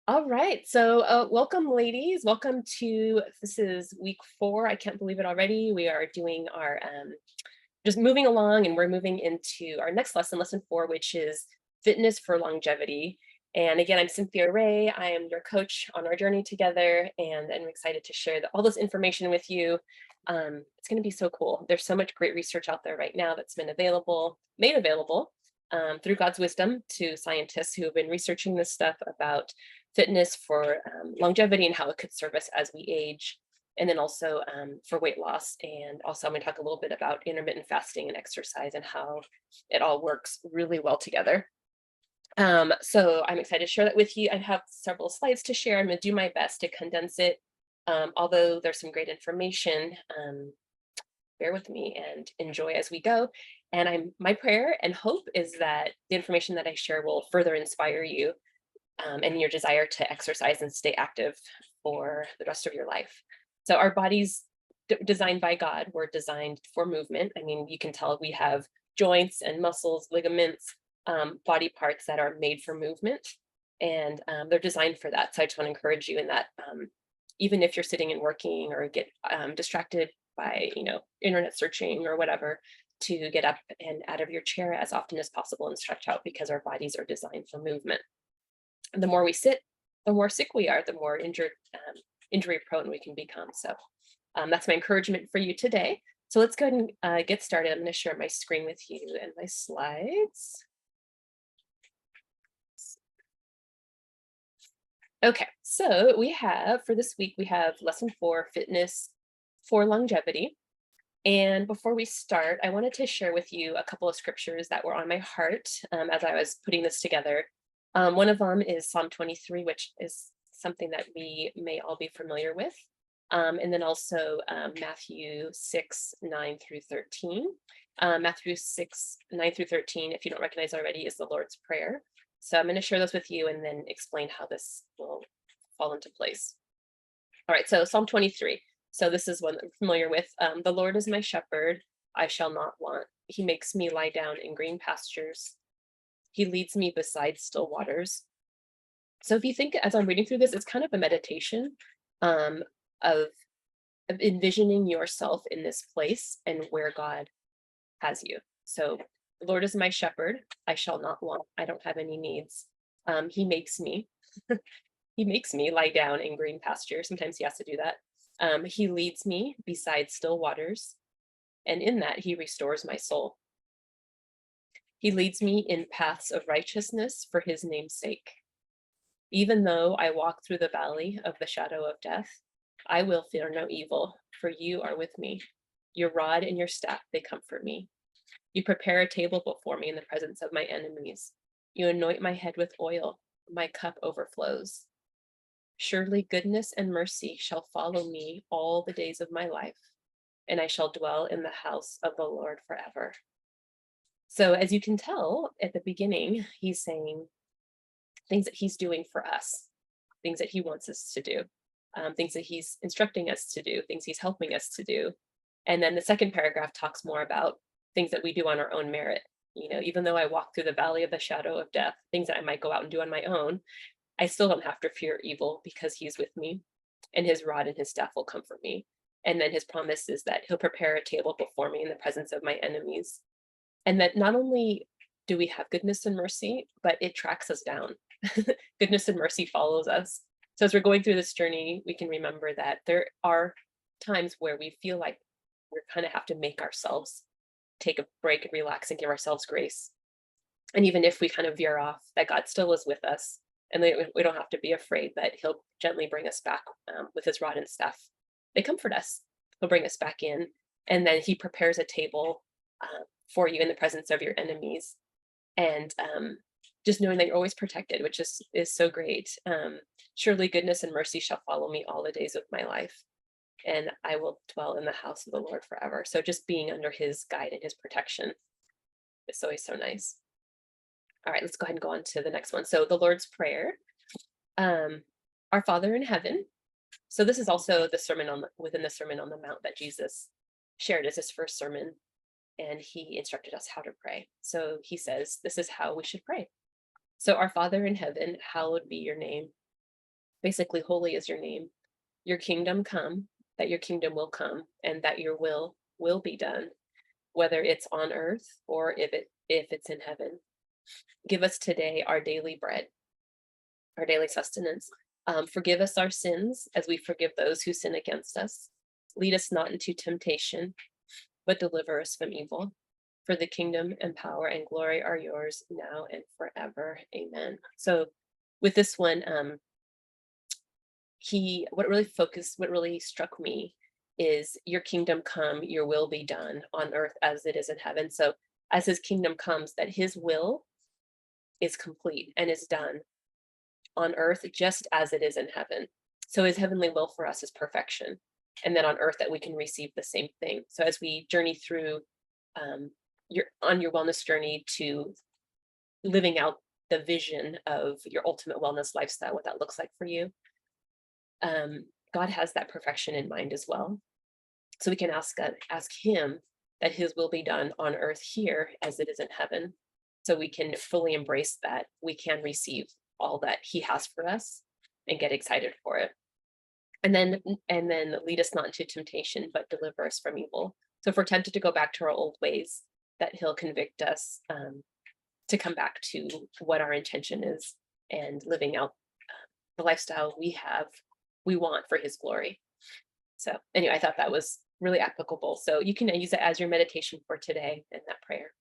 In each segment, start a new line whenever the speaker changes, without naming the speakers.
All right. So, welcome, ladies. Welcome to this is week 4. I can't believe it already. We are doing our just moving along, and we're moving into our next lesson, lesson 4, which is fitness for longevity. And again, I'm Cynthia Ray. I am your coach on our journey together, and I'm excited to share all this information with you. It's going to be so cool. There's so much great research out there right now that's been made available through God's wisdom to scientists who have been researching this stuff about fitness for longevity and how it could serve us as we age, and then also for weight loss. And also, I'm going to talk a little bit about intermittent fasting and exercise and how it all works really well together. So I'm excited to share that with you. I have several slides to share. I'm going to do my best to condense it. Although there's some great information, bear with me and enjoy as we go. And my prayer and hope is that the information that I share will further inspire you and your desire to exercise and stay active for the rest of your life. So our bodies designed by God were designed for movement. I mean, you can tell we have joints and muscles, ligaments, body parts that are made for movement, and they're designed for that. So I just want to encourage you in that, even if you're sitting and working or get distracted by internet searching or whatever, to get up and out of your chair as often as possible and stretch out, because our bodies are designed for movement. The more we sit, the more sick we are, the more injury prone we can become. So that's my encouragement for you today. So let's go ahead and get started. I'm going to share my screen with you and my slides. Okay, so for this week, we have lesson 4, fitness for longevity. And before we start, I wanted to share with you a couple of scriptures that were on my heart as I was putting this together. One of them is Psalm 23, which is something that we may all be familiar with. And then also Matthew 6, 9 through 13. Matthew 6, 9 through 13, if you don't recognize already, is the Lord's Prayer. So I'm going to share those with you and then explain how this will fall into place. All right, so Psalm 23. So this is one that I'm familiar with. The Lord is my shepherd, I shall not want. He makes me lie down in green pastures. He leads me beside still waters. So if you think, as I'm reading through this, it's kind of a meditation um, of, of envisioning yourself in this place and where God has you. So the Lord is my shepherd, I shall not want. I don't have any needs. He makes me, he makes me lie down in green pasture. Sometimes he has to do that. He leads me beside still waters, and in that he restores my soul. He leads me in paths of righteousness for his name's sake. Even though I walk through the valley of the shadow of death, I will fear no evil, for you are with me. Your rod and your staff, they comfort me. You prepare a table before me in the presence of my enemies. You anoint my head with oil. My cup overflows. Surely goodness and mercy shall follow me all the days of my life, and I shall dwell in the house of the Lord forever. So as you can tell at the beginning, he's saying things that he's doing for us, things that he wants us to do, things that he's instructing us to do, things he's helping us to do. And then the second paragraph talks more about things that we do on our own merit. Even though I walk through the valley of the shadow of death, things that I might go out and do on my own, I still don't have to fear evil because he's with me, and his rod and his staff will comfort me. And then his promise is that he'll prepare a table before me in the presence of my enemies. And that not only do we have goodness and mercy, but it tracks us down. Goodness and mercy follows us. So as we're going through this journey, we can remember that there are times where we feel like we kind of have to make ourselves take a break and relax and give ourselves grace. And even if we kind of veer off, that God still is with us, and we don't have to be afraid that he'll gently bring us back with his rod and staff. They comfort us. He'll bring us back in, and then he prepares a table for you in the presence of your enemies. And just knowing that you're always protected, which is so great. Surely goodness and mercy shall follow me all the days of my life, and I will dwell in the house of the Lord forever. So just being under his guide and his protection is always so nice. All right, let's go ahead and go on to the next one. So the Lord's Prayer, our Father in heaven. So this is also the within the Sermon on the Mount that Jesus shared as his first sermon, and he instructed us how to pray. So he says, this is how we should pray. So our Father in heaven, hallowed be your name. Basically, holy is your name. Your kingdom come, that your kingdom will come, and that your will be done, whether it's on earth or if it's in heaven. Give us today our daily bread, our daily sustenance. Forgive us our sins as we forgive those who sin against us. Lead us not into temptation, but deliver us from evil. For the kingdom and power and glory are yours now and forever. Amen. So, with this one, what really struck me is your kingdom come, your will be done on earth as it is in heaven. So, as his kingdom comes, that his will is complete and is done on earth just as it is in heaven. So his heavenly will for us is perfection. And then on earth that we can receive the same thing. So as we journey through your wellness journey to living out the vision of your ultimate wellness lifestyle, what that looks like for you, God has that perfection in mind as well. So we can ask him that his will be done on earth here as it is in heaven. So we can fully embrace that. We can receive all that he has for us and get excited for it. And then lead us not into temptation, but deliver us from evil. So if we're tempted to go back to our old ways, that he'll convict us to come back to what our intention is and living out the lifestyle we want for his glory. So anyway, I thought that was really applicable. So you can use it as your meditation for today in that prayer.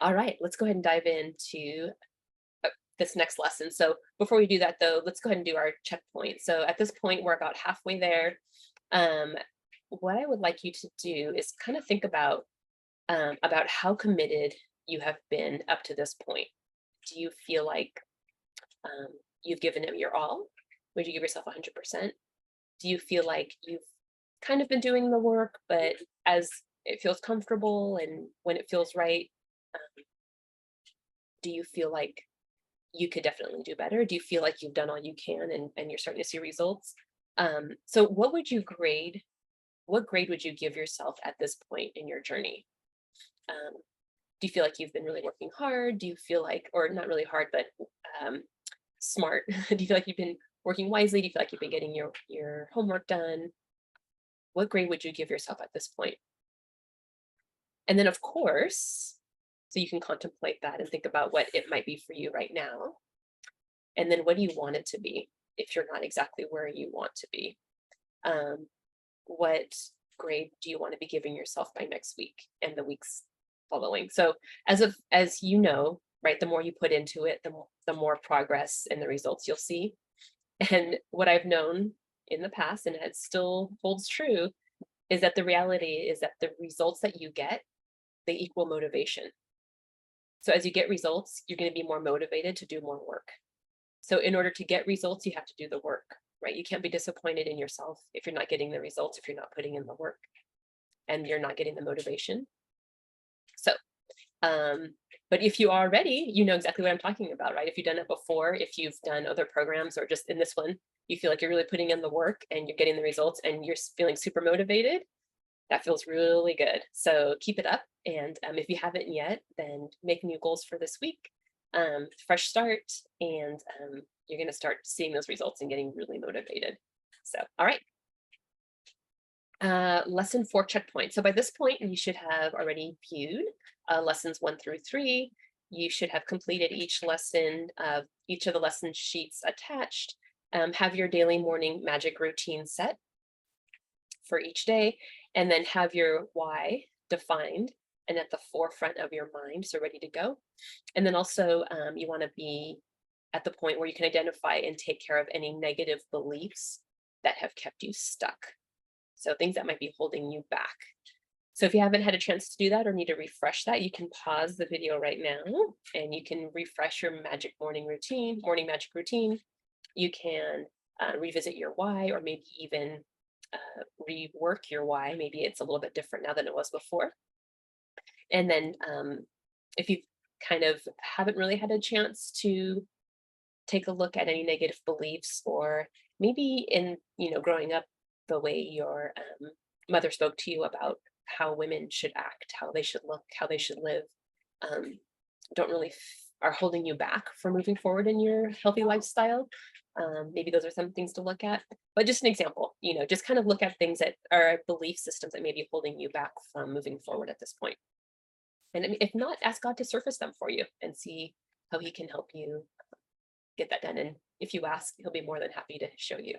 All right, let's go ahead and dive into this next lesson. So before we do that though, let's go ahead and do our checkpoint. So at this point, we're about halfway there. What I would like you to do is kind of think about how committed you have been up to this point. Do you feel like you've given it your all? Would you give yourself 100%? Do you feel like you've kind of been doing the work, but as it feels comfortable and when it feels right, do you feel like you could definitely do better? Do you feel like you've done all you can and you're starting to see results? So what grade would you give yourself at this point in your journey? Do you feel like you've been really working hard? Do you feel like, or not really hard, but smart? Do you feel like you've been working wisely? Do you feel like you've been getting your homework done? What grade would you give yourself at this point? And then, of course, so you can contemplate that and think about what it might be for you right now. And then what do you want it to be if you're not exactly where you want to be? What grade do you want to be giving yourself by next week and the weeks following? So as you know, right, the more you put into it, the more progress and the results you'll see. And what I've known in the past, and it still holds true, is that the reality is that the results that you get, they equal motivation. So as you get results, you're going to be more motivated to do more work. So in order to get results, you have to do the work, right? You can't be disappointed in yourself if you're not getting the results, if you're not putting in the work and you're not getting the motivation. So, but if you are ready, you know exactly what I'm talking about, right? If you've done it before, if you've done other programs or just in this one, you feel like you're really putting in the work and you're getting the results and you're feeling super motivated, that feels really good. So keep it up. And if you haven't yet, then make new goals for this week. Fresh start, and you're going to start seeing those results and getting really motivated. So, all right. Lesson 4 checkpoint. So by this point, you should have already viewed lessons 1 through 3. You should have completed each lesson, each of the lesson sheets attached. Have your daily morning magic routine set for each day, and then have your why defined and at the forefront of your mind, so ready to go. And then also you want to be at the point where you can identify and take care of any negative beliefs that have kept you stuck. So things that might be holding you back. So if you haven't had a chance to do that or need to refresh that, you can pause the video right now and you can refresh your morning magic routine. You can revisit your why, or maybe even rework your why. Maybe it's a little bit different now than it was before. And then if you kind of haven't really had a chance to take a look at any negative beliefs, or maybe in, growing up, the way your mother spoke to you about how women should act, how they should look, how they should live, are holding you back from moving forward in your healthy lifestyle. Maybe those are some things to look at. But just an example, just kind of look at things that are belief systems that may be holding you back from moving forward at this point. And I mean, if not, ask God to surface them for you and see how He can help you get that done. And if you ask, He'll be more than happy to show you.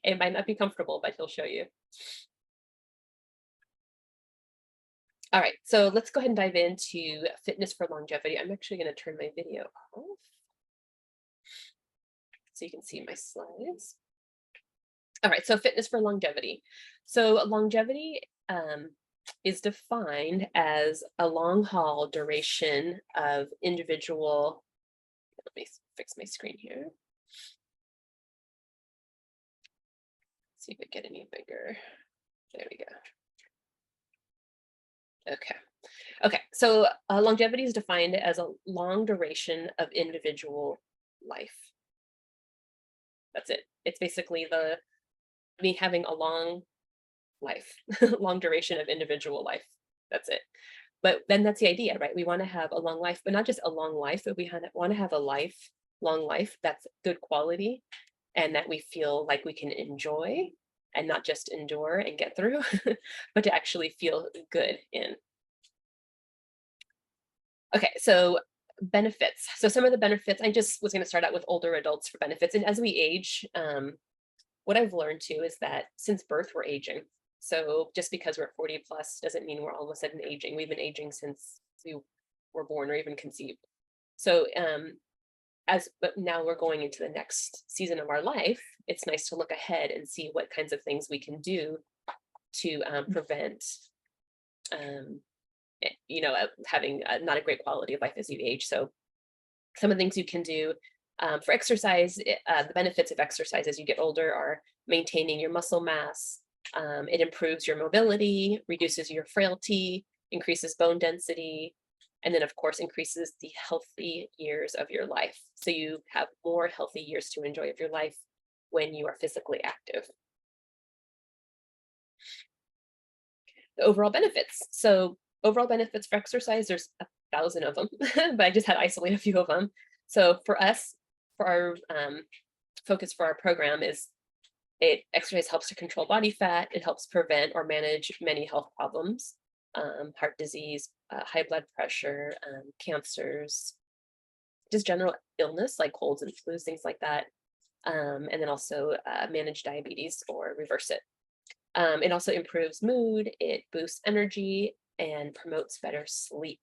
It might not be comfortable, but He'll show you. All right, so let's go ahead and dive into fitness for longevity. I'm actually going to turn my video off so you can see my slides. All right, so fitness for longevity. So longevity is defined as a long haul duration of individual. Let me fix my screen here. See if it get any bigger. There we go. Okay, so longevity is defined as a long duration of individual life. That's it. It's basically having a long life, long duration of individual life. That's it. But then that's the idea, right? We want to have a long life, but not just a long life, but we want to have a long life that's good quality and that we feel like we can enjoy and not just endure and get through, but to actually feel good in. Okay, so benefits. So some of the benefits, I just was going to start out with older adults for benefits. And as we age, what I've learned too is that since birth, we're aging. So just because we're 40 plus doesn't mean we're all of a sudden aging. We've been aging since we were born or even conceived. So but now we're going into the next season of our life, it's nice to look ahead and see what kinds of things we can do to prevent having not a great quality of life as you age. So some of the things you can do for exercise, the benefits of exercise as you get older are maintaining your muscle mass. It improves your mobility, reduces your frailty, increases bone density, and then of course increases the healthy years of your life. So you have more healthy years to enjoy of your life when you are physically active. The overall benefits. So overall benefits for exercise, there's 1,000 of them, but I just had to isolate a few of them. So for us, for our focus for our program is exercise helps to control body fat. It helps prevent or manage many health problems, heart disease, high blood pressure, cancers, just general illness like colds and flus, things like that. And then also manage diabetes or reverse it. It also improves mood, it boosts energy, and promotes better sleep.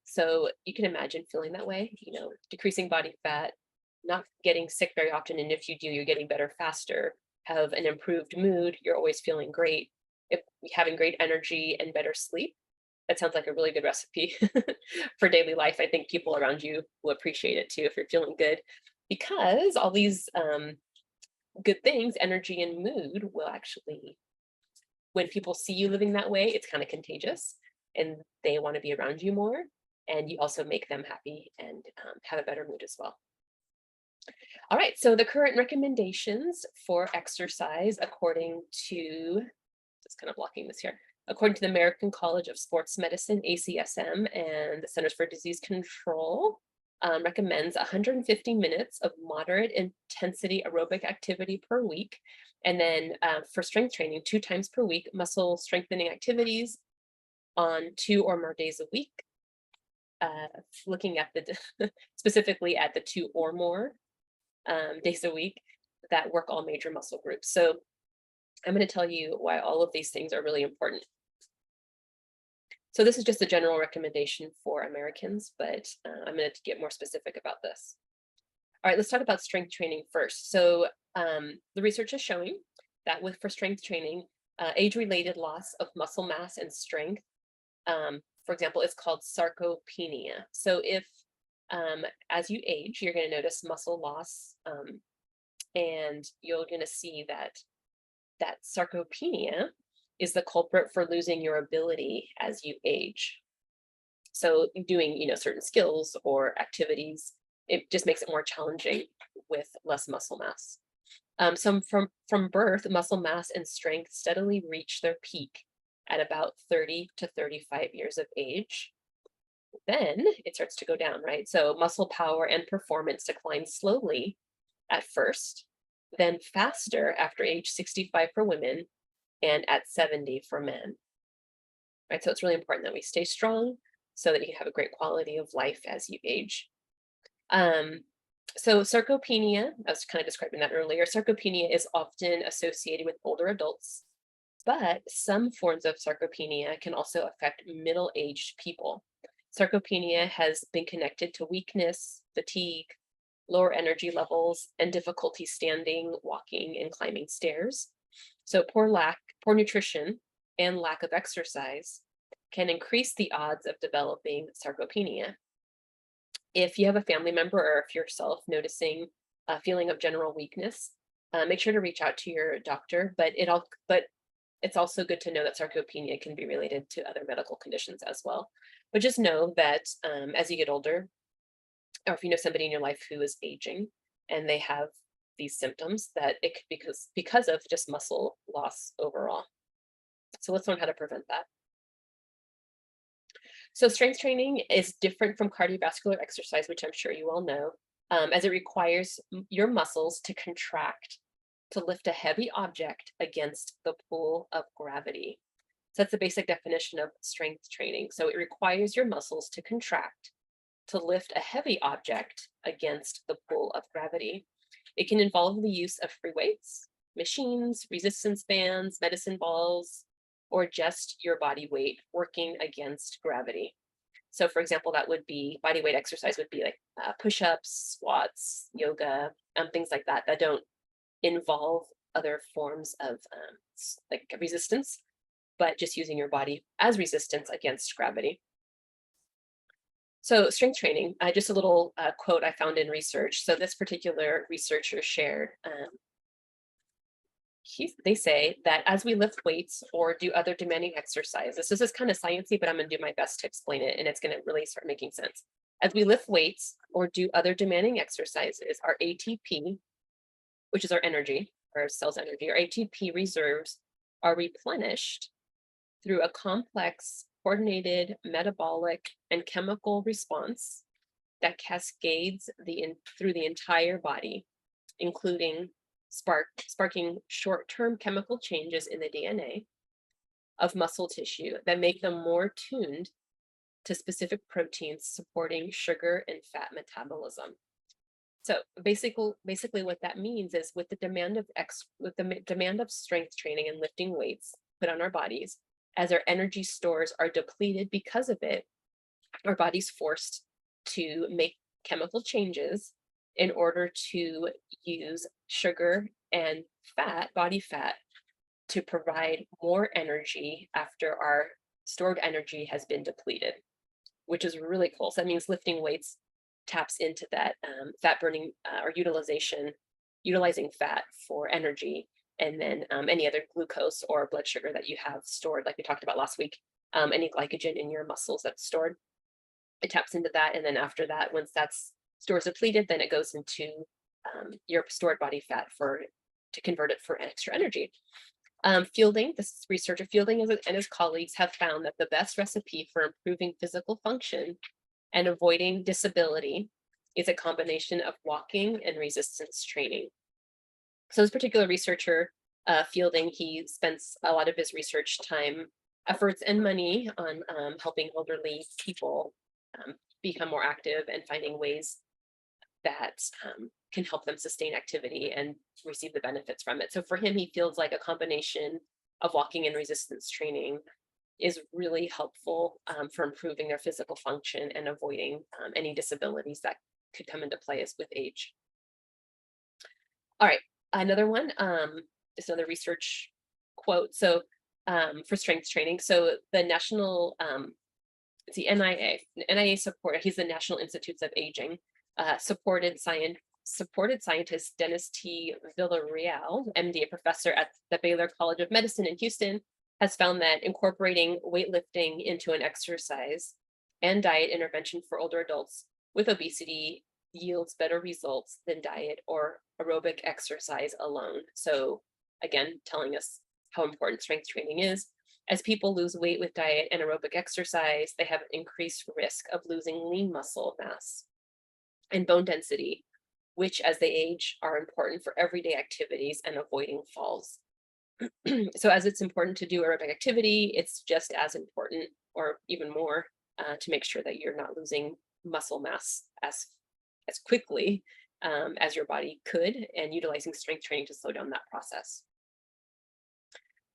So you can imagine feeling that way, decreasing body fat, not getting sick very often. And if you do, you're getting better faster, have an improved mood, you're always feeling great. If having great energy and better sleep, that sounds like a really good recipe for daily life. I think people around you will appreciate it too if you're feeling good, because all these good things, energy and mood, will actually, when people see you living that way, it's kind of contagious and they want to be around you more. And you also make them happy and have a better mood as well. All right, so the current recommendations for exercise, according to, just kind of blocking this here, according to the American College of Sports Medicine, ACSM, and the Centers for Disease Control, recommends 150 minutes of moderate intensity aerobic activity per week. And then for strength training, 2 times per week, muscle strengthening activities on 2 or more days a week. Looking at specifically at the 2 or more days a week that work all major muscle groups. So I'm going to tell you why all of these things are really important. So this is just a general recommendation for Americans, but I'm going to get more specific about this. All right, let's talk about strength training first. So the research is showing that for strength training, age-related loss of muscle mass and strength, for example, is called sarcopenia. So if as you age, you're going to notice muscle loss, and you're going to see that sarcopenia is the culprit for losing your ability as you age. So doing, certain skills or activities, it just makes it more challenging with less muscle mass. So from birth, muscle mass and strength steadily reach their peak at about 30 to 35 years of age. Then it starts to go down, right? So muscle power and performance decline slowly at first, then faster after age 65 for women and at 70 for men, right? So it's really important that we stay strong so that you have a great quality of life as you age. Um, so sarcopenia, I was kind of describing that earlier. Sarcopenia is often associated with older adults, but some forms of sarcopenia can also affect middle-aged people. Sarcopenia has been connected to weakness, fatigue, lower energy levels, and difficulty standing, walking, and climbing stairs. So poor nutrition, and lack of exercise can increase the odds of developing sarcopenia. If you have a family member or if yourself noticing a feeling of general weakness, make sure to reach out to your doctor. But it's also good to know that sarcopenia can be related to other medical conditions as well. But just know that as you get older, or if you know somebody in your life who is aging and they have these symptoms, that it could because of just muscle loss overall. So let's learn how to prevent that. So strength training is different from cardiovascular exercise, which I'm sure you all know, as it requires your muscles to contract to lift a heavy object against the pull of gravity. So that's the basic definition of strength training. So it requires your muscles to contract to lift a heavy object against the pull of gravity. It can involve the use of free weights, machines, resistance bands, medicine balls, or just your body weight working against gravity. So, for example, that would be body weight exercise would be like push-ups, squats, yoga, things like that that don't involve other forms of like resistance, but just using your body as resistance against gravity. So strength training, just a little quote I found in research. So this particular researcher shared, they say that as we lift weights or do other demanding exercises, this is kind of sciencey, but I'm going to do my best to explain it, and it's going to really start making sense. As we lift weights or do other demanding exercises, our ATP, which is our energy, our cell's energy, our ATP reserves are replenished through a complex, coordinated metabolic and chemical response that cascades through the entire body, including sparking short-term chemical changes in the DNA of muscle tissue that make them more tuned to specific proteins supporting sugar and fat metabolism. So basically what that means is with the demand of strength training and lifting weights put on our bodies, as our energy stores are depleted because of it, our body's forced to make chemical changes in order to use sugar and body fat, to provide more energy after our stored energy has been depleted, which is really cool. So that means lifting weights taps into that fat burning or utilizing fat for energy, and then any other glucose or blood sugar that you have stored, like we talked about last week, any glycogen in your muscles that's stored. It taps into that, and then after that, once that's stores depleted, then it goes into your stored body fat to convert it for extra energy. This researcher Fielding and his colleagues have found that the best recipe for improving physical function and avoiding disability is a combination of walking and resistance training. So this particular researcher, Fielding, he spends a lot of his research time, efforts, and money on helping elderly people become more active and finding ways that can help them sustain activity and receive the benefits from it. So for him, he feels like a combination of walking and resistance training is really helpful for improving their physical function and avoiding any disabilities that could come into play as with age. All right, another one is another research quote. So for strength training, so the national, it's the NIA support. He's the National Institutes of Aging. Supported scientist Dennis T. Villarreal, MD, a professor at the Baylor College of Medicine in Houston, has found that incorporating weightlifting into an exercise and diet intervention for older adults with obesity yields better results than diet or aerobic exercise alone. So again, telling us how important strength training is. As people lose weight with diet and aerobic exercise, they have increased risk of losing lean muscle mass and bone density, which as they age are important for everyday activities and avoiding falls. So as it's important to do aerobic activity, it's just as important or even more to make sure that you're not losing muscle mass as quickly as your body could, and utilizing strength training to slow down that process.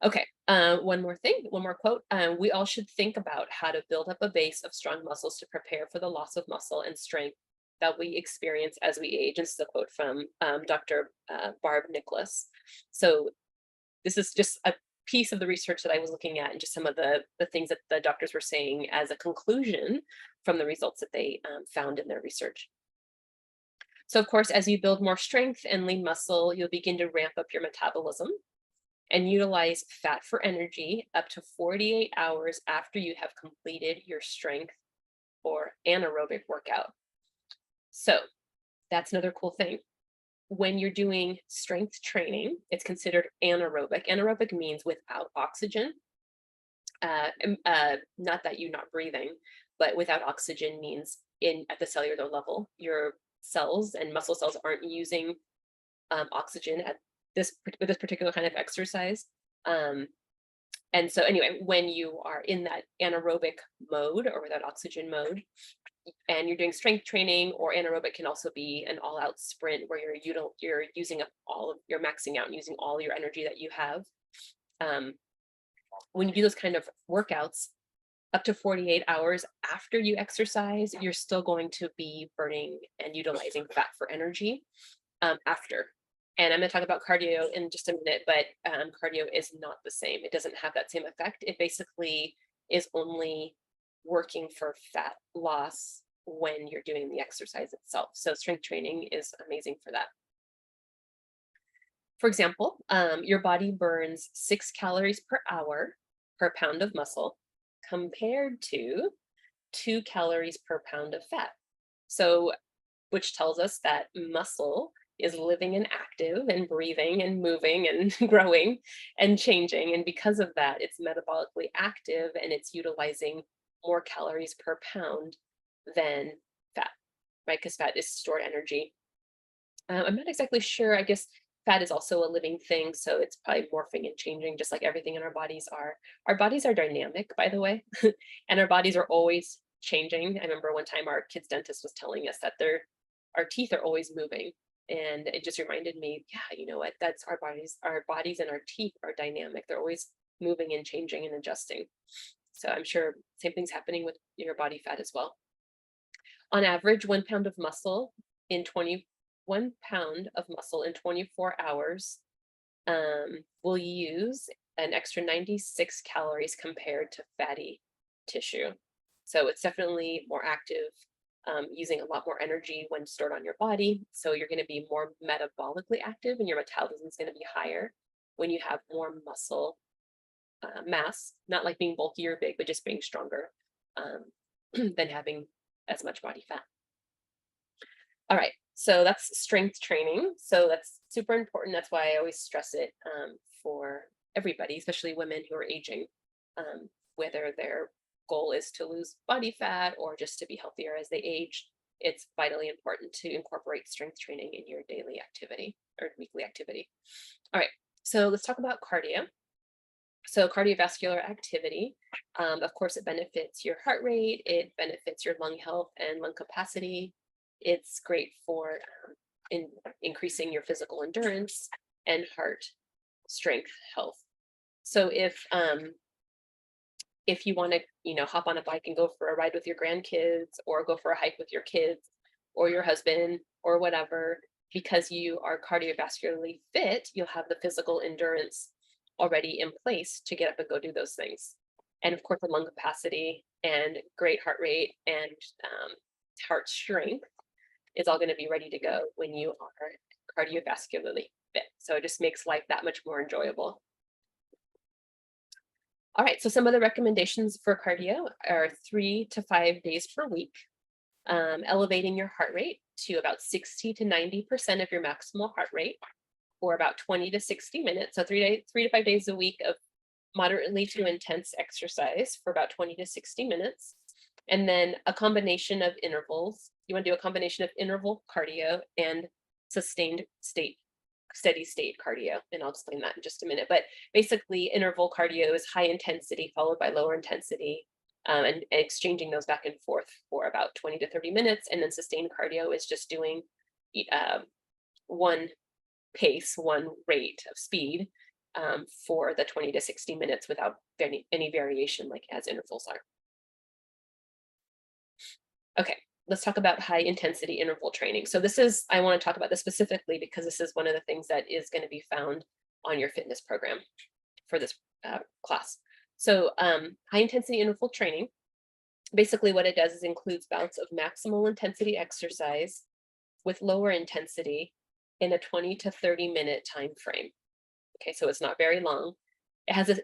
Okay, one more thing, one more quote. We all should think about how to build up a base of strong muscles to prepare for the loss of muscle and strength that we experience as we age. And this is a quote from Dr. Barb Nicholas. So this is just a piece of the research that I was looking at, and just some of the things that the doctors were saying as a conclusion from the results that they found in their research. So, of course, as you build more strength and lean muscle, you'll begin to ramp up your metabolism and utilize fat for energy up to 48 hours after you have completed your strength or anaerobic workout. So, that's another cool thing. When you're doing strength training, it's considered anaerobic. Anaerobic means without oxygen. Not that you're not breathing, but without oxygen means in at the cellular level, your cells and muscle cells aren't using oxygen at with this particular kind of exercise. Um, and so anyway, when you are in that anaerobic mode or without oxygen mode, and you're doing strength training, or anaerobic can also be an all-out sprint where you're using up all of you're maxing out and using all your energy that you have. Um, when you do those kind of workouts, up to 48 hours after you exercise, you're still going to be burning and utilizing fat for energy after. And I'm going to talk about cardio in just a minute, but cardio is not the same. It doesn't have that same effect. It basically is only working for fat loss when you're doing the exercise itself. So strength training is amazing for that. For example, your body burns 6 calories per hour per pound of muscle compared to 2 calories per pound of fat. So, which tells us that muscle is living and active and breathing and moving and growing and changing. And because of that, it's metabolically active and it's utilizing more calories per pound than fat, right? Because fat is stored energy. I'm not exactly sure. I guess fat is also a living thing, so it's probably morphing and changing, just like everything in our bodies are. Our bodies are dynamic, by the way, and our bodies are always changing. I remember one time our kids' dentist was telling us that our teeth are always moving, and it just reminded me, yeah, you know what? That's our bodies and our teeth are dynamic. They're always moving and changing and adjusting. So I'm sure same thing's happening with your body fat as well. On average, 1 pound of muscle in 1 pound of muscle in 24 hours will use an extra 96 calories compared to fatty tissue. So it's definitely more active, using a lot more energy when stored on your body. So you're going to be more metabolically active and your metabolism is going to be higher when you have more muscle mass, not like being bulky or big, but just being stronger than having as much body fat. All right, so that's strength training. So that's super important. That's why I always stress it for everybody, especially women who are aging, whether their goal is to lose body fat or just to be healthier as they age. It's vitally important to incorporate strength training in your daily activity or weekly activity. All right, so let's talk about cardio. So cardiovascular activity, of course, it benefits your heart rate, it benefits your lung health and lung capacity. It's great for increasing your physical endurance and heart strength health. So if you want to, hop on a bike and go for a ride with your grandkids, or go for a hike with your kids or your husband or whatever, because you are cardiovascularly fit, you'll have the physical endurance already in place to get up and go do those things. And of course, the lung capacity and great heart rate and heart strength is all going to be ready to go when you are cardiovascularly fit. So it just makes life that much more enjoyable. All right, so some of the recommendations for cardio are 3 to 5 days per week, elevating your heart rate to about 60 to 90% of your maximal heart rate for about 20 to 60 minutes. So 3 to 5 days a week of moderately to intense exercise for about 20 to 60 minutes. And then a combination of intervals. You want to do a combination of interval cardio and sustained state, steady state cardio. And I'll explain that in just a minute. But basically, interval cardio is high intensity followed by lower intensity, and exchanging those back and forth for about 20 to 30 minutes. And then sustained cardio is just doing uh, one pace, one rate of speed for the 20 to 60 minutes without any variation like as intervals are. Okay, let's talk about high intensity interval training. So I want to talk about this specifically because this is one of the things that is going to be found on your fitness program for this class. So high intensity interval training, basically what it does is includes bouts of maximal intensity exercise with lower intensity in a 20 to 30 minute time frame. Okay, so it's not very long. It has a,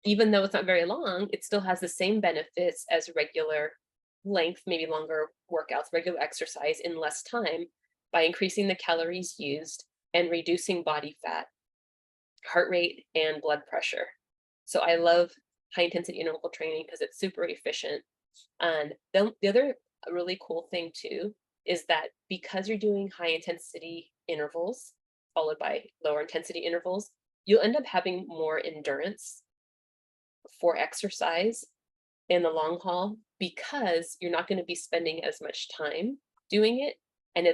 even though it's not very long, it still has the same benefits as regular length, maybe longer workouts, regular exercise in less time by increasing the calories used and reducing body fat, heart rate, and blood pressure. So I love high intensity interval training because it's super efficient. And the other really cool thing too is that because you're doing high intensity intervals followed by lower intensity intervals, you'll end up having more endurance for exercise in the long haul because you're not going to be spending as much time doing it, and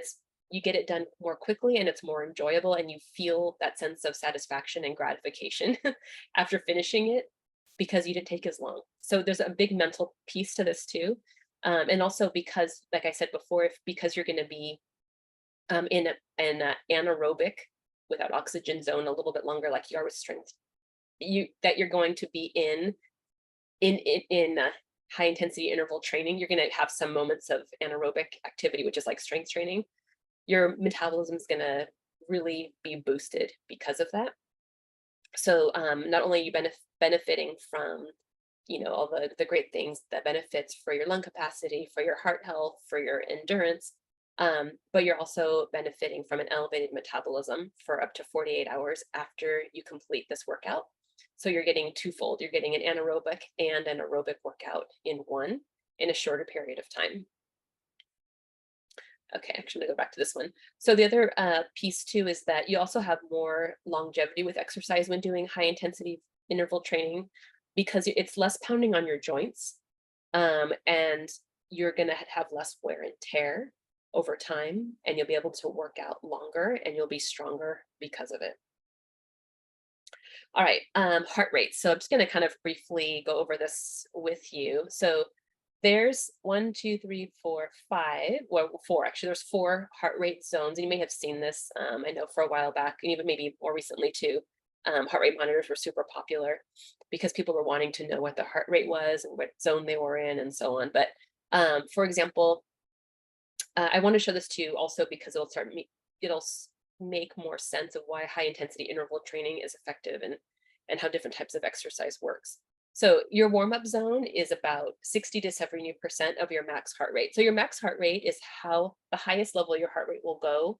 you get it done more quickly and it's more enjoyable and you feel that sense of satisfaction and gratification after finishing it because you didn't take as long. So there's a big mental piece to this too. And also because, like I said before, because you're going to be in an anaerobic without oxygen zone a little bit longer, like you are with strength, you're going to be in high intensity interval training, you're going to have some moments of anaerobic activity, which is like strength training. Your metabolism is going to really be boosted because of that. So not only are you benefiting from all the great things that benefits for your lung capacity, for your heart health, for your endurance, but you're also benefiting from an elevated metabolism for up to 48 hours after you complete this workout. So you're getting twofold. You're getting an anaerobic and an aerobic workout in a shorter period of time. Okay, actually, I'm gonna go back to this one. So the other piece too is that you also have more longevity with exercise when doing high intensity interval training because it's less pounding on your joints, and you're gonna have less wear and tear over time, and you'll be able to work out longer and you'll be stronger because of it. All right, heart rate. So I'm just going to kind of briefly go over this with you. So there's one, two, three, four, five, well, four actually. There's four heart rate zones. And you may have seen this, I know for a while back, and even maybe more recently too. Heart rate monitors were super popular because people were wanting to know what the heart rate was and what zone they were in and so on. But for example, I want to show this to you also because it'll make more sense of why high intensity interval training is effective and how different types of exercise works. So your warm-up zone is about 60 to 70% of your max heart rate. So your max heart rate is how the highest level your heart rate will go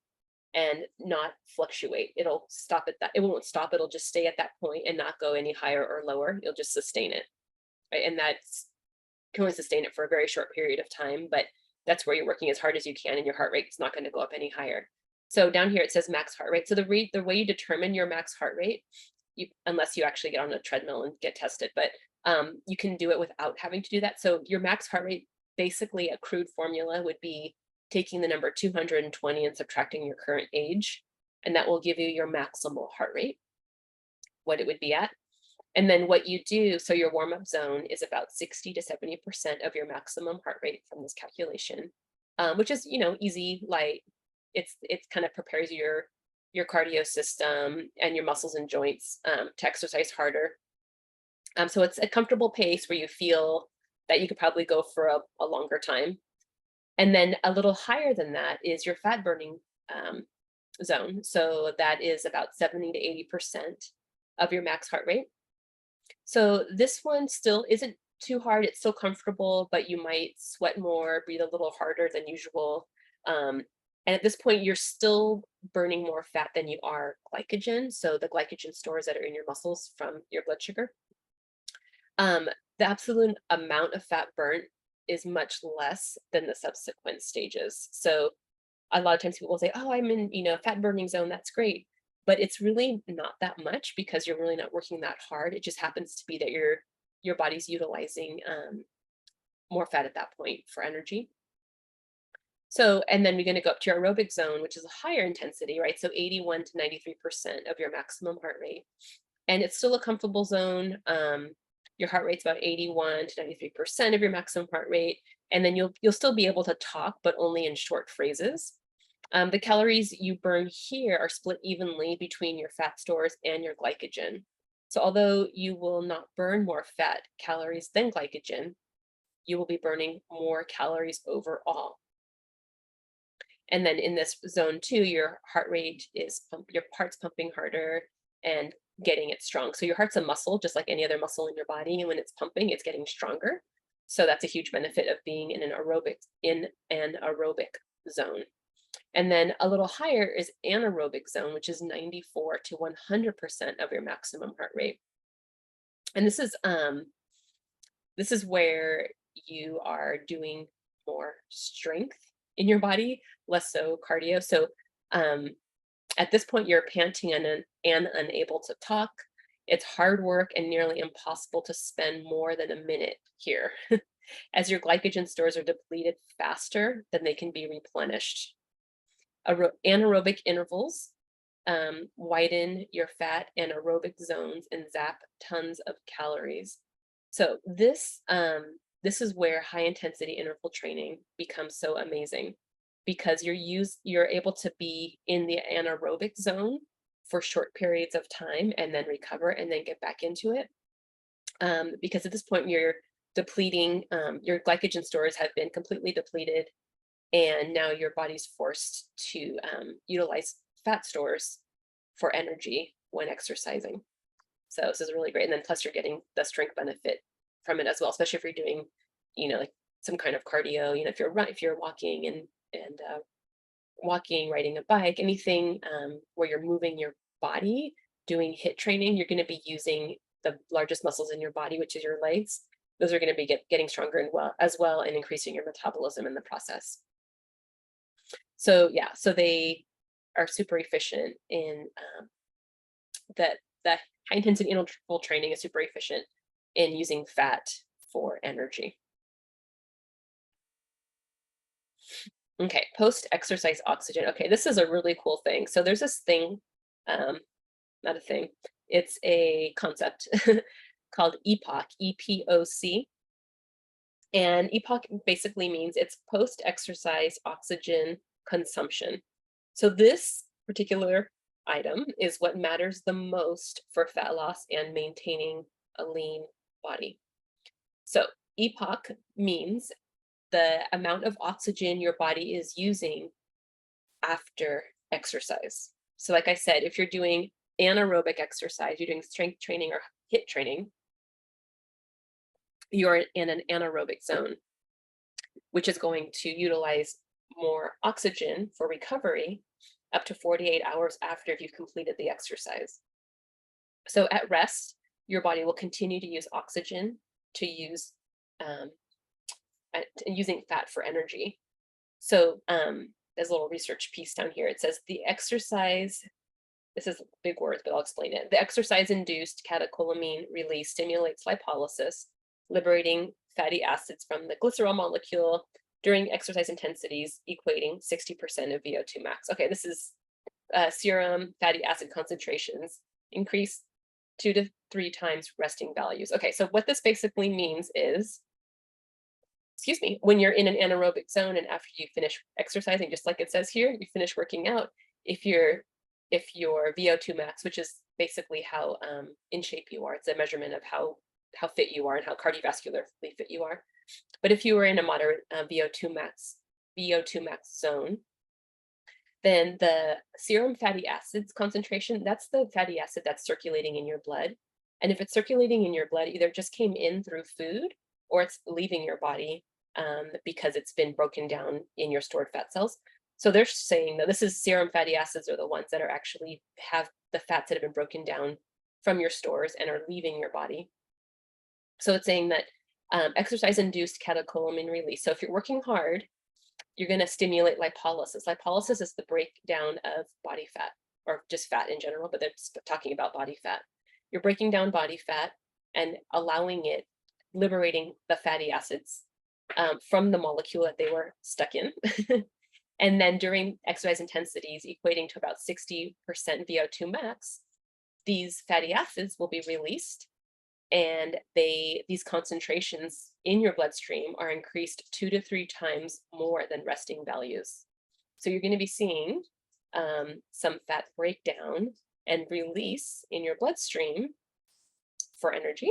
and not fluctuate. It'll stop at that. It won't stop. It'll just stay at that point and not go any higher or lower. You'll just sustain it. Right? And that's can only sustain it for a very short period of time, but that's where you're working as hard as you can and your heart rate is not going to go up any higher. So down here it says max heart rate. So the way you determine your max heart rate, unless you actually get on a treadmill and get tested, but you can do it without having to do that. So your max heart rate, basically a crude formula would be taking the number 220 and subtracting your current age, and that will give you your maximal heart rate, what it would be at. And then what you do, so your warm-up zone is about 60 to 70% of your maximum heart rate from this calculation, which is, easy, light. It kind of prepares your cardio system and your muscles and joints to exercise harder. So it's a comfortable pace where you feel that you could probably go for a longer time. And then a little higher than that is your fat burning zone. So that is about 70 to 80% of your max heart rate. So this one still isn't too hard. It's still comfortable, but you might sweat more, breathe a little harder than usual. And at this point, you're still burning more fat than you are glycogen. So the glycogen stores that are in your muscles from your blood sugar. Um, the absolute amount of fat burnt is much less than the subsequent stages. So a lot of times people will say, "Oh, I'm in, fat burning zone. That's great." But it's really not that much because you're really not working that hard. It just happens to be that your body's utilizing more fat at that point for energy. So, and then we're going to go up to your aerobic zone, which is a higher intensity, right? So 81 to 93% of your maximum heart rate. And it's still a comfortable zone. Your heart rate's about 81 to 93% of your maximum heart rate. And then you'll still be able to talk, but only in short phrases. The calories you burn here are split evenly between your fat stores and your glycogen. So although you will not burn more fat calories than glycogen, you will be burning more calories overall. And then in this zone two, your heart rate is your heart's pumping harder and getting it strong. So your heart's a muscle, just like any other muscle in your body. And when it's pumping, it's getting stronger. So that's a huge benefit of being in an aerobic zone. And then a little higher is anaerobic zone, which is 94 to 100% of your maximum heart rate. And this is where you are doing more strength in your body, less so cardio. So um, at this point, you're panting and unable to talk. It's hard work and nearly impossible to spend more than a minute here, as your glycogen stores are depleted faster than they can be replenished. Anaerobic intervals widen your fat and aerobic zones and zap tons of calories. So this is where high intensity interval training becomes so amazing because you're able to be in the anaerobic zone for short periods of time and then recover and then get back into it. Because at this point you're depleting your glycogen stores have been completely depleted, and now your body's forced to utilize fat stores for energy when exercising. So this is really great. And then plus you're getting the strength benefit from it as well, especially if you're doing, like some kind of cardio, if you're walking and walking, riding a bike, anything where you're moving your body, doing hit training, you're going to be using the largest muscles in your body, which is your legs. Those are going to be getting stronger and as well and increasing your metabolism in the process. So yeah, so they are super efficient in that. The high intensity interval training is super efficient in using fat for energy. Okay, post exercise oxygen. Okay, this is a really cool thing. So there's this thing, um, not a thing, it's a concept called EPOC, EPOC. And EPOC basically means it's post exercise oxygen consumption. So this particular item is what matters the most for fat loss and maintaining a lean body. So EPOC means the amount of oxygen your body is using after exercise. So like I said, if you're doing anaerobic exercise, you're doing strength training or hit training, you're in an anaerobic zone, which is going to utilize more oxygen for recovery up to 48 hours after you've completed the exercise. So at rest, your body will continue to use oxygen to use um, using fat for energy. So there's a little research piece down here. It says the exercise, this is big words, but I'll explain it. The exercise-induced catecholamine release stimulates lipolysis, liberating fatty acids from the glycerol molecule during exercise intensities, equating 60% of VO2 max. Okay, this is serum fatty acid concentrations increase 2 to 3 times resting values. Okay, so what this basically means is, excuse me, when you're in an anaerobic zone and after you finish exercising, just like it says here, you finish working out, if your VO2 max, which is basically how in shape you are, it's a measurement of how fit you are and how cardiovascularly fit you are. But if you were in a moderate VO2 max zone, then the serum fatty acids concentration, that's the fatty acid that's circulating in your blood. And if it's circulating in your blood, either it just came in through food or it's leaving your body because it's been broken down in your stored fat cells. So they're saying that this is serum fatty acids are the ones that are actually have the fats that have been broken down from your stores and are leaving your body. So it's saying that exercise induced catecholamine release. So if you're working hard, you're going to stimulate lipolysis. Lipolysis is the breakdown of body fat or just fat in general, but they're talking about body fat. You're breaking down body fat and allowing it, liberating the fatty acids from the molecule that they were stuck in. And then during exercise intensities equating to about 60% VO2 max, these fatty acids will be released, and these concentrations in your bloodstream are increased 2 to 3 times more than resting values. So you're going to be seeing some fat breakdown and release in your bloodstream for energy,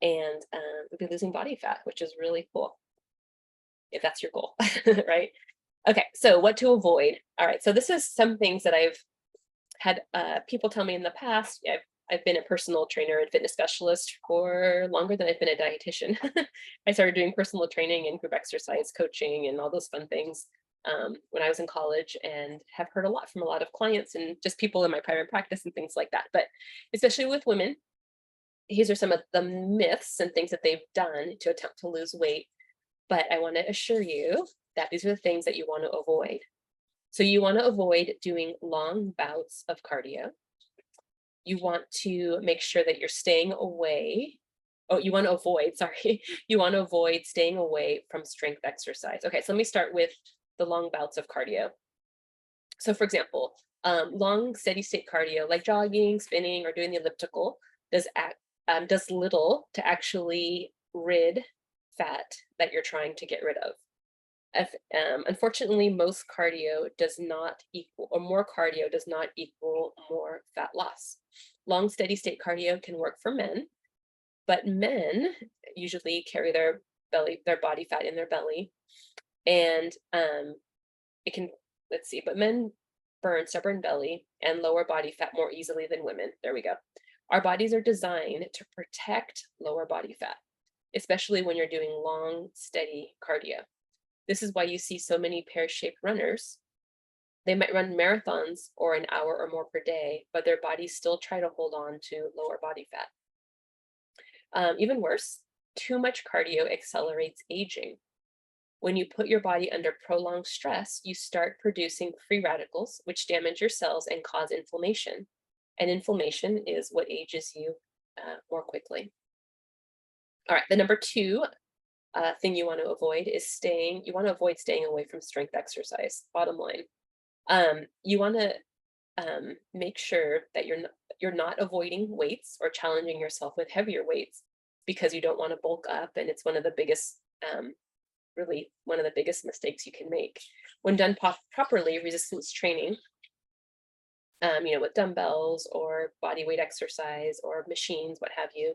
and we'll be losing body fat, which is really cool if that's your goal, right? Okay, so what to avoid? All right, so this is some things that I've had people tell me in the past. I've been a personal trainer and fitness specialist for longer than I've been a dietitian. I started doing personal training and group exercise coaching and all those fun things when I was in college, and have heard a lot from a lot of clients and just people in my private practice and things like that. But especially with women, these are some of the myths and things that they've done to attempt to lose weight. But I want to assure you that these are the things that you want to avoid. So you want to avoid doing long bouts of cardio. You want to make sure that you're staying away. Oh, you want to avoid, sorry. You want to avoid staying away from strength exercise. Okay, so let me start with the long bouts of cardio. So for example, long steady state cardio like jogging, spinning, or doing the elliptical does little to actually rid fat that you're trying to get rid of. Unfortunately, most cardio does not equal, or more cardio does not equal more fat loss. Long steady state cardio can work for men, but men usually carry their body fat in their belly, and it can, let's see, but men burn stubborn belly and lower body fat more easily than women. There we go. Our bodies are designed to protect lower body fat, especially when you're doing long, steady cardio. This is why you see so many pear-shaped runners. They might run marathons or an hour or more per day, but their bodies still try to hold on to lower body fat. Even worse, too much cardio accelerates aging. When you put your body under prolonged stress, you start producing free radicals, which damage your cells and cause inflammation. And inflammation is what ages you more quickly. All right, the number two thing you want to avoid is you want to avoid staying away from strength exercise, bottom line. You want to make sure that you're not avoiding weights or challenging yourself with heavier weights because you don't want to bulk up, and it's one of the biggest really one of the biggest mistakes you can make. When done properly, resistance training, with dumbbells or body weight exercise or machines, what have you,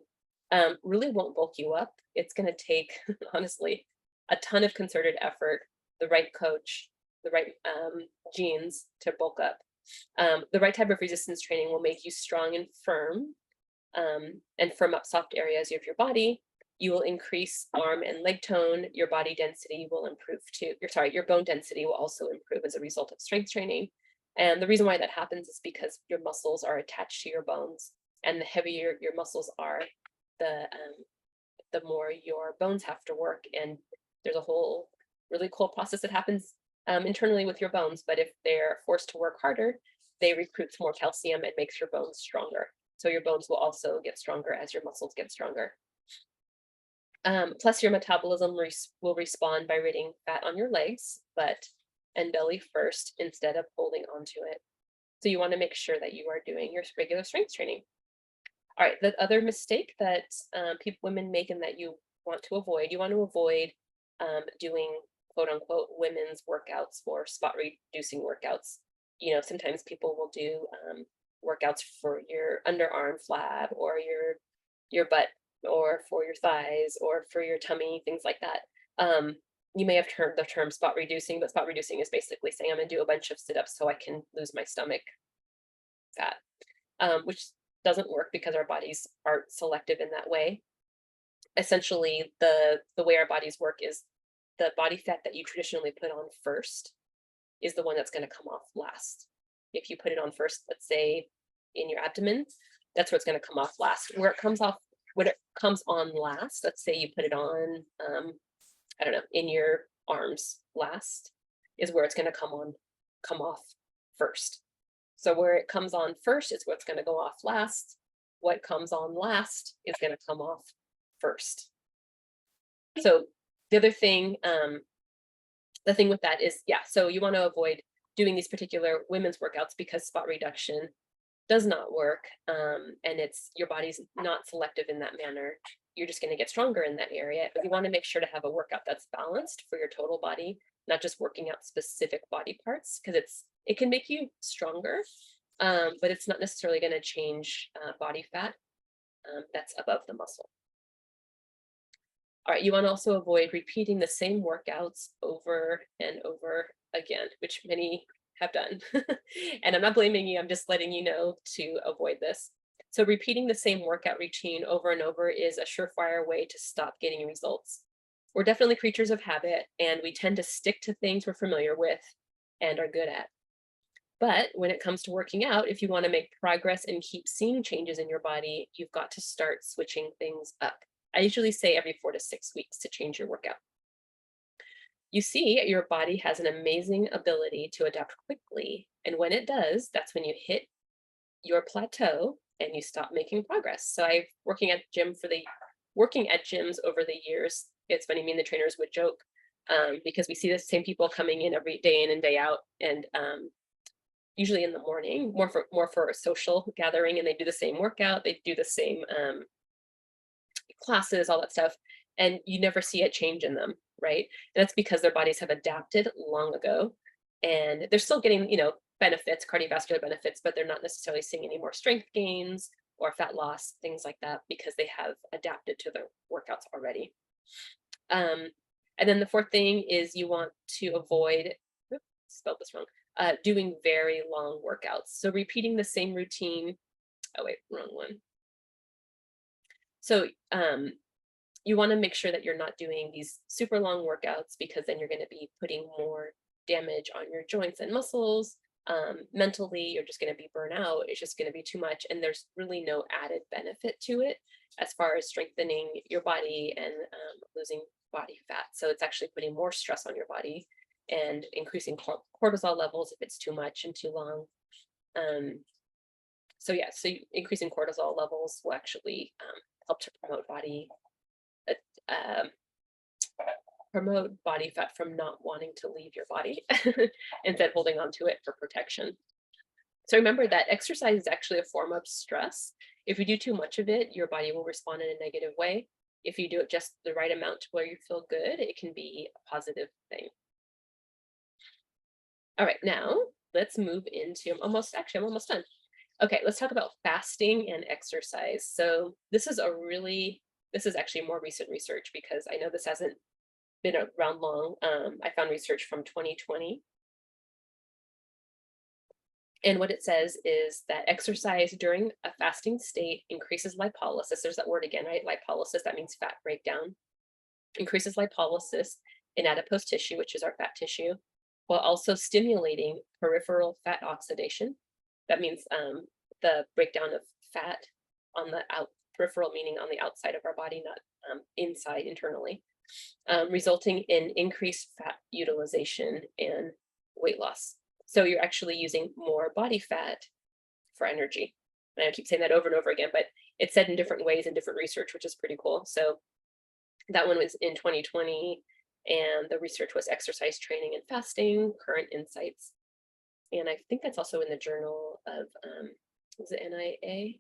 really won't bulk you up. It's going to take, honestly, a ton of concerted effort, the right coach, the right genes to bulk up. The right type of resistance training will make you strong and firm, and firm up soft areas of your body. You will increase arm and leg tone. Your body density will improve too. Your bone density will also improve as a result of strength training. And the reason why that happens is because your muscles are attached to your bones, and the heavier your muscles are, the more your bones have to work. And there's a whole really cool process that happens internally with your bones. But if they're forced to work harder, they recruit more calcium and makes your bones stronger. So your bones will also get stronger as your muscles get stronger. Plus, your metabolism will respond by ridding fat on your legs, butt, and belly first instead of holding onto it. So you want to make sure that you are doing your regular strength training. All right, the other mistake that women make and that you want to avoid, doing quote unquote women's workouts or spot reducing workouts. Sometimes people will do workouts for your underarm flab or your butt, or for your thighs, or for your tummy, things like that. You may have heard the term spot reducing, but spot reducing is basically saying I'm going to do a bunch of sit-ups so I can lose my stomach fat, which doesn't work because our bodies aren't selective in that way. Essentially, the way our bodies work is the body fat that you traditionally put on first is the one that's going to come off last. If you put it on first, let's say in your abdomen, that's where it's going to come off last. Where it comes off when it comes on last, let's say you put it on, I don't know, in your arms last is where it's going to come off first. So where it comes on first is what's going to go off last. What comes on last is going to come off first. So the other thing, the thing with that is, yeah, so you want to avoid doing these particular women's workouts because spot reduction does not work. And it's your body's not selective in that manner. You're just going to get stronger in that area. But you want to make sure to have a workout that's balanced for your total body, not just working out specific body parts, because it can make you stronger, but it's not necessarily going to change body fat that's above the muscle. All right, you want to also avoid repeating the same workouts over and over again, which many have done. And I'm not blaming you, I'm just letting you know to avoid this. So repeating the same workout routine over and over is a surefire way to stop getting results. We're definitely creatures of habit, and we tend to stick to things we're familiar with and are good at. But when it comes to working out, if you want to make progress and keep seeing changes in your body, you've got to start switching things up. I usually say every 4 to 6 weeks to change your workout. You see, your body has an amazing ability to adapt quickly. And when it does, that's when you hit your plateau and you stop making progress. So I've working at gyms over the years. It's funny, me and the trainers would joke because we see the same people coming in every day in and day out, and usually in the morning, more for a social gathering, and they do the same workout, they do the same classes, all that stuff, and you never see a change in them, right? And that's because their bodies have adapted long ago, and they're still getting, benefits, cardiovascular benefits, but they're not necessarily seeing any more strength gains or fat loss, things like that, because they have adapted to their workouts already. Um, and then the fourth thing is you want to avoid, oops, spelled this wrong, doing very long workouts. So repeating the same routine. Oh wait, wrong one. So you want to make sure that you're not doing these super long workouts, because then you're going to be putting more damage on your joints and muscles. Mentally, you're just going to be burnt out. It's just going to be too much. And there's really no added benefit to it as far as strengthening your body and losing body fat. So it's actually putting more stress on your body and increasing cortisol levels if it's too much and too long. So increasing cortisol levels will actually help to um, promote body fat from not wanting to leave your body instead holding on to it for protection. So remember that exercise is actually a form of stress. If you do too much of it, your body will respond in a negative way. If you do it just the right amount to where you feel good, it can be a positive thing. All right, now let's move into, I'm almost done. Okay, let's talk about fasting and exercise. So this is actually more recent research, because I know this hasn't been around long. I found research from 2020. And what it says is that exercise during a fasting state increases lipolysis. There's that word again, right? Lipolysis, that means fat breakdown. Increases lipolysis in adipose tissue, which is our fat tissue, while also stimulating peripheral fat oxidation. That means the breakdown of fat on the peripheral, meaning on the outside of our body, not inside internally, resulting in increased fat utilization and weight loss. So you're actually using more body fat for energy. And I keep saying that over and over again, but it's said in different ways in different research, which is pretty cool. So that one was in 2020, and the research was exercise training and fasting, current insights. And I think that's also in the journal of, was it NIA?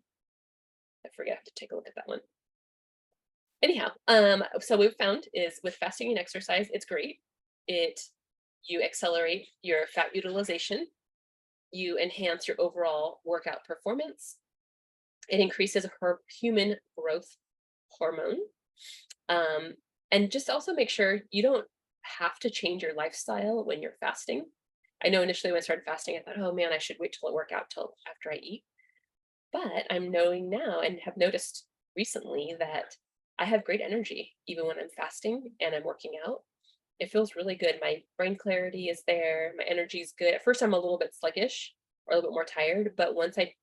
I forget, I have to take a look at that one. Anyhow, so we've found is with fasting and exercise, it's great. You accelerate your fat utilization, you enhance your overall workout performance, it increases human growth hormone, and just also make sure you don't have to change your lifestyle when you're fasting. I know initially when I started fasting, I thought, oh man, I should wait till I work out till after I eat. But I'm knowing now and have noticed recently that I have great energy even when I'm fasting and I'm working out. It feels really good. My brain clarity is there. My energy is good. At first, I'm a little bit sluggish or a little bit more tired, but once I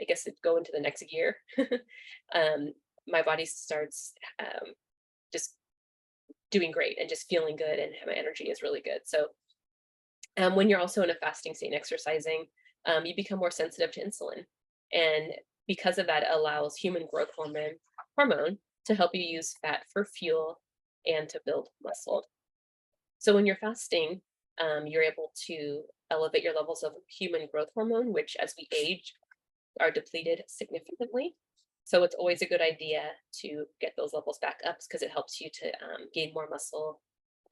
guess it go into the next gear, my body starts just doing great and just feeling good, and my energy is really good. So when you're also in a fasting state and exercising, you become more sensitive to insulin. And because of that, it allows human growth hormone to help you use fat for fuel and to build muscle. So when you're fasting, you're able to elevate your levels of human growth hormone, which as we age are depleted significantly. So it's always a good idea to get those levels back up because it helps you to gain more muscle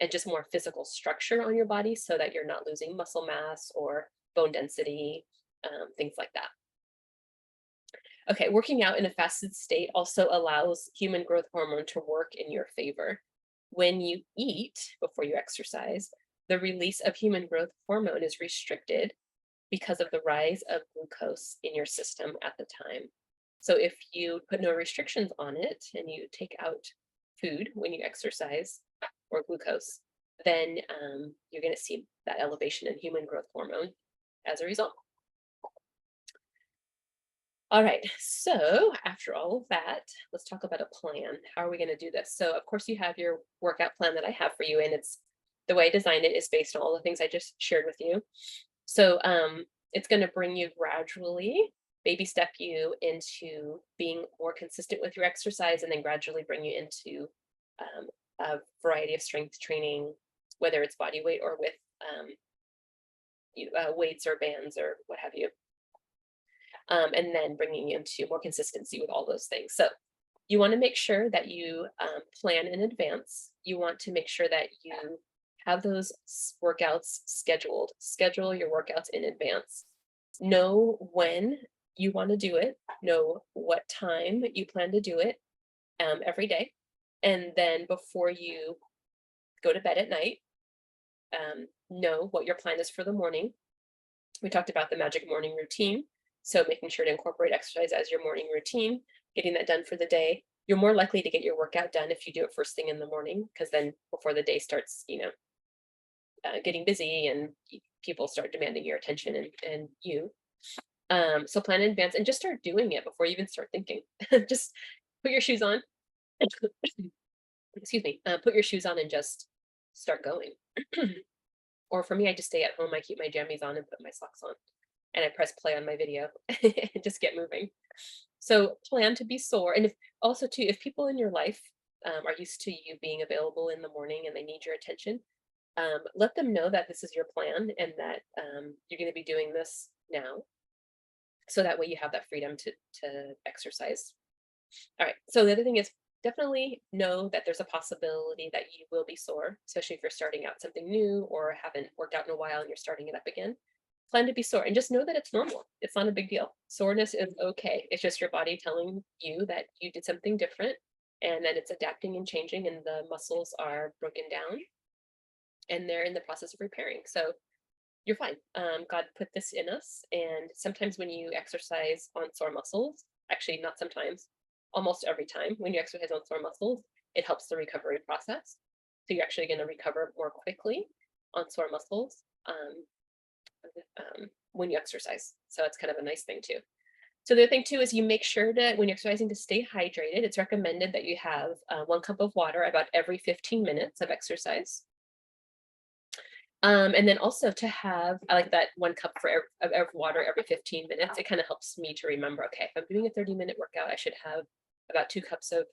and just more physical structure on your body so that you're not losing muscle mass or bone density, things like that. Okay, working out in a fasted state also allows human growth hormone to work in your favor. When you eat before you exercise, the release of human growth hormone is restricted because of the rise of glucose in your system at the time. So if you put no restrictions on it and you take out food when you exercise or glucose, then you're going to see that elevation in human growth hormone as a result. All right, so after all of that, let's talk about a plan. How are we going to do this? So, of course, you have your workout plan that I have for you, and it's the way I designed it is based on all the things I just shared with you. So, it's going to bring you gradually, baby step you into being more consistent with your exercise, and then gradually bring you into a variety of strength training, whether it's body weight or with weights or bands or what have you. And then bringing into more consistency with all those things. So you want to make sure that you plan in advance. You want to make sure that you have those workouts scheduled. Schedule your workouts in advance. Know when you want to do it. Know what time you plan to do it every day. And then before you go to bed at night, know what your plan is for the morning. We talked about the magic morning routine. So making sure to incorporate exercise as your morning routine, getting that done for the day. You're more likely to get your workout done if you do it first thing in the morning, because then before the day starts, getting busy and people start demanding your attention and you. So plan in advance and just start doing it before you even start thinking. Just put your shoes on. Excuse me. Put your shoes on and just start going. Or for me, I just stay at home. I keep my jammies on and put my socks on, and I press play on my video and just get moving. So plan to be sore. And if also too, if people in your life are used to you being available in the morning and they need your attention, let them know that this is your plan and that you're going to be doing this now. So that way you have that freedom to exercise. All right. So the other thing is definitely know that there's a possibility that you will be sore, especially if you're starting out something new or haven't worked out in a while and you're starting it up again. Plan to be sore and just know that it's normal. It's not a big deal. Soreness is okay. It's just your body telling you that you did something different and that it's adapting and changing and the muscles are broken down and they're in the process of repairing. So you're fine. God put this in us. And sometimes when you exercise on sore muscles, actually, not sometimes, almost every time when you exercise on sore muscles, it helps the recovery process. So you're actually going to recover more quickly on sore muscles when you exercise. So it's kind of a nice thing too. So the other thing too is you make sure to, when you're exercising, to stay hydrated. It's recommended that you have 1 cup of water about every 15 minutes of exercise. And then also to have, I like that 1 cup of water every 15 minutes. It kind of helps me to remember, okay, if I'm doing a 30-minute workout, I should have about 2 cups of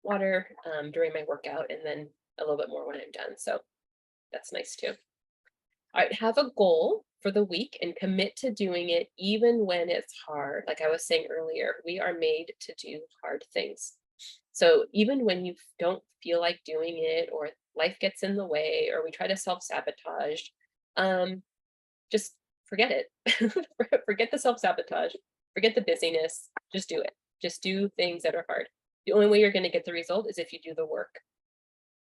water during my workout and then a little bit more when I'm done. So that's nice too. All right, have a goal for the week and commit to doing it even when it's hard. Like I was saying earlier, we are made to do hard things. So even when you don't feel like doing it or life gets in the way or we try to self-sabotage, just forget it. Forget the self-sabotage, forget the busyness, just do it. Just do things that are hard. The only way you're going to get the result is if you do the work.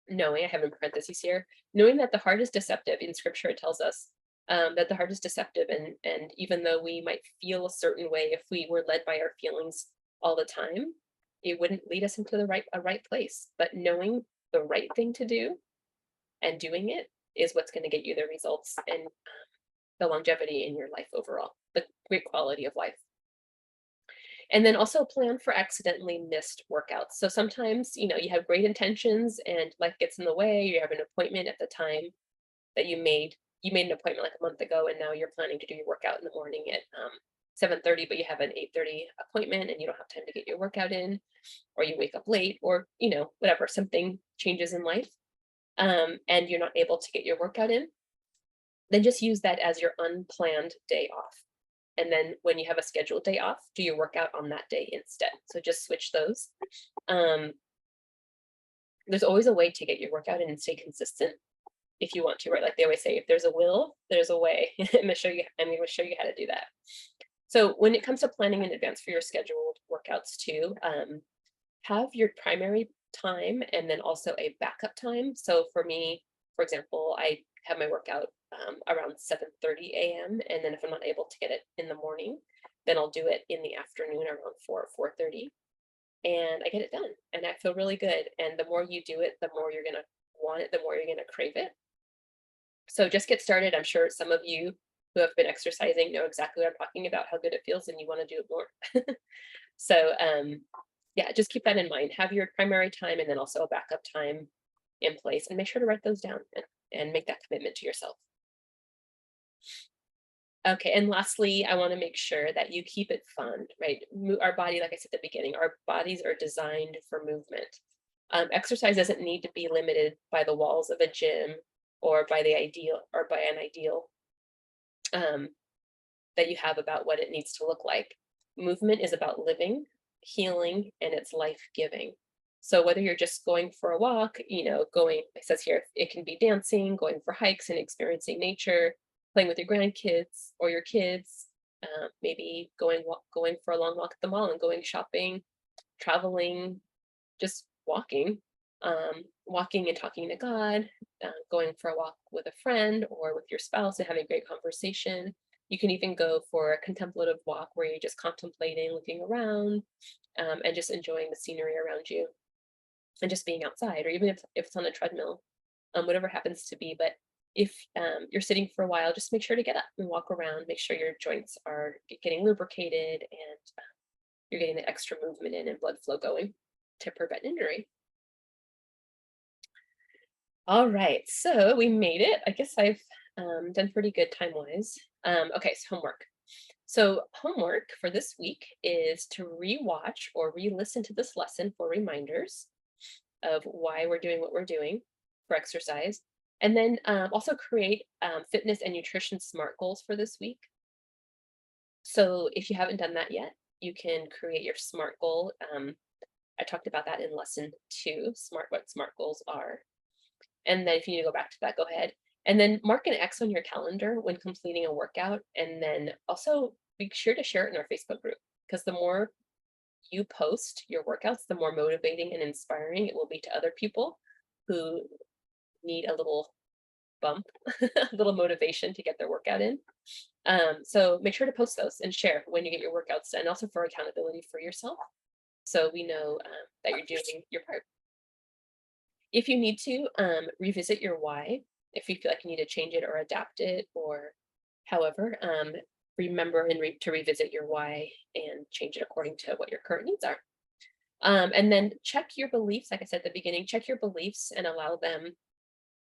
Knowing, I have in parentheses here, knowing that the heart is deceptive. In scripture it tells us that the heart is deceptive, and even though we might feel a certain way, if we were led by our feelings all the time, it wouldn't lead us into the right place. But knowing the right thing to do and doing it is what's going to get you the results and the longevity in your life overall, the great quality of life. And then also plan for accidentally missed workouts. So sometimes, you have great intentions and life gets in the way. You have an appointment at the time that you made an appointment like a month ago, and now you're planning to do your workout in the morning at 7:30, but you have an 8:30 appointment and you don't have time to get your workout in, or you wake up late, or whatever, something changes in life, and you're not able to get your workout in. Then just use that as your unplanned day off. And then when you have a scheduled day off, do your workout on that day instead. So just switch those. Um, there's always a way to get your workout in and stay consistent if you want to, right? Like they always say, if there's a will, there's a way. I'm going to show you how to do that. So when it comes to planning in advance for your scheduled workouts too, have your primary time and then also a backup time. So for me, for example, I have my workout around 7:30 a.m. And then if I'm not able to get it in the morning, then I'll do it in the afternoon around 4:30. And I get it done and I feel really good. And the more you do it, the more you're going to want it, the more you're going to crave it. So just get started. I'm sure some of you who have been exercising know exactly what I'm talking about, how good it feels, and you want to do it more. So yeah, just keep that in mind. Have your primary time and then also a backup time in place, and make sure to write those down and make that commitment to yourself. Okay, and lastly, I want to make sure that you keep it fun, right? Our body, like I said at the beginning, our bodies are designed for movement. Exercise doesn't need to be limited by the walls of a gym or by the ideal or by an ideal um, that you have about what it needs to look like. Movement is about living, healing, and it's life giving. So whether you're just going for a walk, it says here, it can be dancing, going for hikes and experiencing nature, playing with your grandkids or your kids, maybe going for a long walk at the mall and going shopping, traveling, just walking and talking to God, going for a walk with a friend or with your spouse and having a great conversation. You can even go for a contemplative walk where you're just contemplating, looking around, and just enjoying the scenery around you and just being outside, or even if it's on a treadmill, whatever happens to be. But if you're sitting for a while, just make sure to get up and walk around, make sure your joints are getting lubricated and you're getting the extra movement in and blood flow going to prevent injury. All right, so we made it. I guess I've done pretty good time-wise. Okay, so homework. So homework for this week is to rewatch or re-listen to this lesson for reminders of why we're doing what we're doing for exercise. And then also create fitness and nutrition SMART goals for this week. So if you haven't done that yet, you can create your SMART goal. I talked about that in lesson 2, what SMART goals are. And then if you need to go back to that, go ahead. And then mark an X on your calendar when completing a workout. And then also be sure to share it in our Facebook group, because the more you post your workouts, the more motivating and inspiring it will be to other people who need a little bump, a little motivation to get their workout in. So make sure to post those and share when you get your workouts done, also for accountability for yourself. So we know that you're doing your part. If you need to, revisit your why, if you feel like you need to change it or adapt it or however, remember to revisit your why and change it according to what your current needs are. And then check your beliefs. Like I said at the beginning, check your beliefs and allow them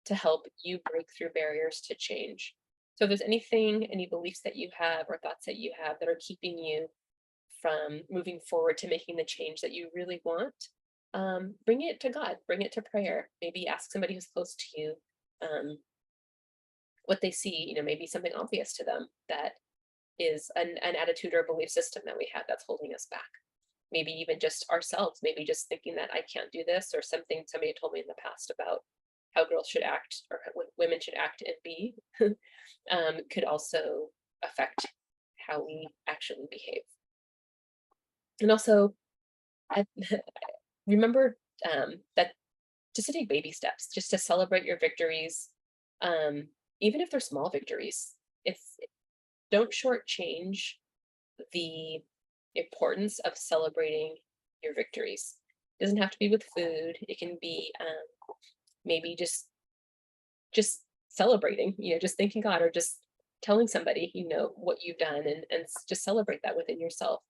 to help you break through barriers to change. So if there's any beliefs that you have or thoughts that you have that are keeping you from moving forward to making the change that you really want, bring it to God, bring it to prayer. Maybe ask somebody who's close to you what they see, maybe something obvious to them that is an attitude or a belief system that we have that's holding us back. Maybe even just ourselves, maybe just thinking that I can't do this, or something somebody told me in the past about how girls should act or women should act and be could also affect how we actually behave. And also, I remember that just to take baby steps, just to celebrate your victories, even if they're small victories. If Don't shortchange the importance of celebrating your victories. It doesn't have to be with food. It can be maybe just celebrating, just thanking God, or just telling somebody, what you've done, and just celebrate that within yourself.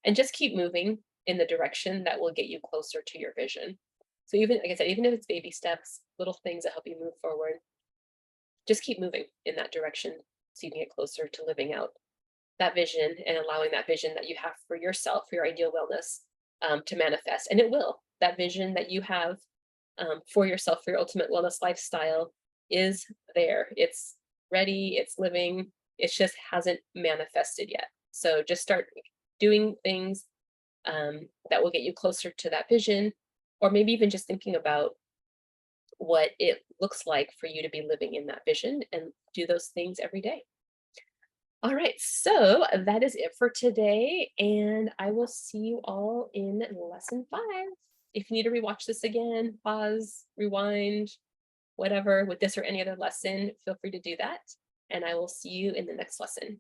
and just keep moving in the direction that will get you closer to your vision. So even like I said, even if it's baby steps, little things that help you move forward, just keep moving in that direction so you can get closer to living out that vision and allowing that vision that you have for yourself, for your ideal wellness, to manifest. And it will. That vision that you have for yourself, for your ultimate wellness lifestyle, is there. It's ready, it's living, it just hasn't manifested yet. So just start doing things that will get you closer to that vision, or maybe even just thinking about what it looks like for you to be living in that vision and do those things every day. All right, so that is it for today, and I will see you all in lesson 5. If you need to rewatch this again, pause, rewind, whatever, with this or any other lesson, feel free to do that, and I will see you in the next lesson.